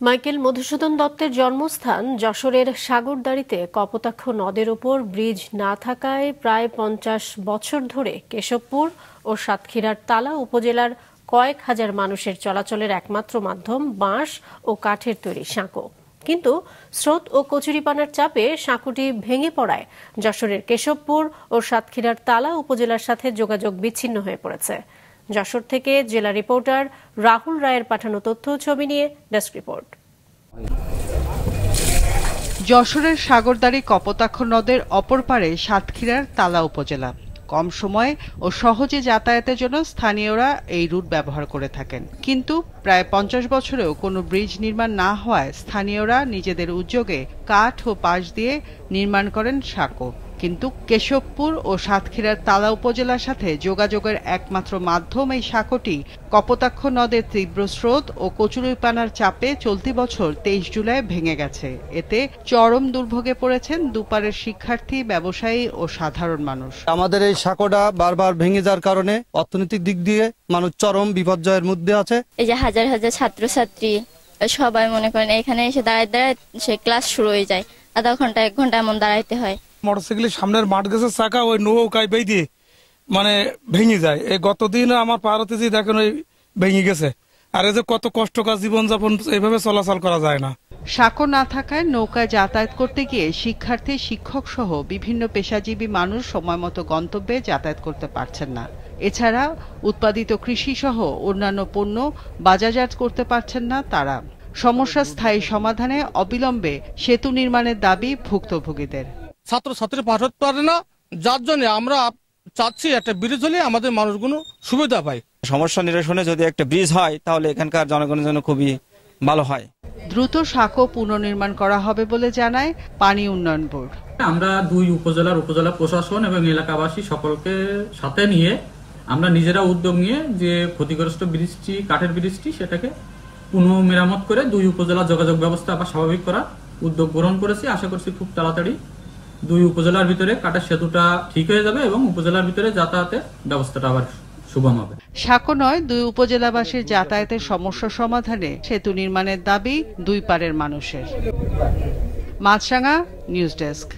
Michael Madhusudan দত্তের জন্মস্থান যশোরের সাগরদাড়িতে কপোতাক্ষ নদের উপর ব্রিজ না থাকায় প্রায় 50 বছর ধরে কেশবপুর ও সাতক্ষীরার তালা উপজেলার কয়েক হাজার মানুষের চলাচলের একমাত্র মাধ্যম বাঁশ ও কাঠের তৈরি সাঁকো। কিন্তু স্রোত ও কচুরিপানার চাপে সাঁকোটি ভেঙে পড়ায় যশোরের কেশবপুর ও সাতক্ষীরার তালা উপজেলার সাথে যোগাযোগ বিচ্ছিন্ন হয়ে পড়েছে। যশোর থেকে জেলা রিপোর্টার রাহুল রায়ের পাঠানো তথ্য ছবি নিয়ে ডেস্ক রিপোর্ট। যশোরের সাগরদাড়ি কপোতাক্ষ নদের অপর পারে সাতক্ষীরার তালা উপজেলা। কম সময়ে ও সহজে যাতায়াতের জন্য স্থানীয়রা এই রুট ব্যবহার করে থাকেন, কিন্তু প্রায় 50 বছরেও কোনো ব্রিজ নির্মাণ না হওয়ায় স্থানীয়রা নিজেদের উদ্যোগে কাঠ ও বাঁশ দিয়ে নির্মাণ করেন সাঁকো। কিন্তু কেশবপুর ও সাতক্ষীরার তালা উপজেলার সাথে যোগাযোগের একমাত্র মাধ্যম এই সাঁকোটি কপোতাক্ষ নদের তীব্র স্রোত ও কচুরিপানার চাপে চলতি বছর 23 জুলাই ভেঙে গেছে। এতে চরম দুর্ভোগে পড়েছেন দুপারের শিক্ষার্থী, ব্যবসায়ী ও সাধারণ মানুষ। আমাদের এই সাঁকোটা বারবার ভেঙে যাওয়ার কারণে অর্থনৈতিক দিক দিয়ে মানুষ চরম বিপর্যয়ের মধ্যে আছে। এই যে হাজার হাজার ছাত্রছাত্রী সবাই মনে করেন এখানে এসে দাঁড়ায় সে ক্লাস শুরু হয়ে যায়, আধা ঘন্টা 1 ঘন্টা এমন দাঁড়াইতে হয়। মোটরসাইকেলের সামনের মাঠ গাছের চাকা ওই নৌকায় বেঁধে মানে ভেঙে যায়। এই গতদিন আমার পার হতেছি দেখেন ওই ভেঙে গেছে। আর এই যে কত কষ্টকর জীবনযাপন, এইভাবে চলাচল করা যায় না। সাঁকো না থাকায় নৌকায় যাতায়াত করতে গিয়ে শিক্ষার্থী, শিক্ষক সহ বিভিন্ন পেশাজীবী মানুষ সময় মতো গন্তব্যে যাতায়াত করতে পারছেন না। এছাড়া উৎপাদিত কৃষি সহ অন্যান্য পণ্য বাজারজাত করতে পারছেন না তারা। সমস্যার স্থায়ী সমাধানে অবিলম্বে সেতু নির্মাণের দাবি ভুক্তভোগীদের। ছাত্রছাত্রী পাঠ হতে পারে না, যার জন্য আমরা চাচ্ছি একটা ব্রিজ হলে আমাদের মানুষগুলো সুবিধা পায়। সমস্যা নিরসনে যদি একটা ব্রিজ হয় তাহলে এখানকার জনগণের জন্য খুবই ভালো হয়। দ্রুত সাঁকো পুনর্নির্মাণ করা হবে বলে জানায় পানি উন্নয়ন বোর্ড। আমরা 2 উপজেলা প্রশাসন এবং এলাকাবাসী সকলকে সাথে নিয়ে আমরা নিজেরা উদ্যোগ নিয়ে যে ক্ষতিগ্রস্ত ব্রিজটি, কাঠের ব্রিজটি, সেটাকে পুনঃমেরামত করে 2 উপজেলা যোগাযোগ ব্যবস্থা আবার স্বাভাবিক করা উদ্যোগ গ্রহণ করেছি। আশা করছি খুব তাড়াতাড়ি 2 উপজেলার ভিতরে কাঠের সেতুটা ঠিক হয়ে যাবে এবং উপজেলার ভিতরে যাতায়াতের ব্যবস্থাটা আবার সুগম হবে। সাঁকো নয়, 2 উপজেলাবাসীর যাতায়াতের সমস্যা সমাধানে সেতু নির্মাণের দাবি 2 পারের মানুষের। মাছরাঙা নিউজ ডেস্ক।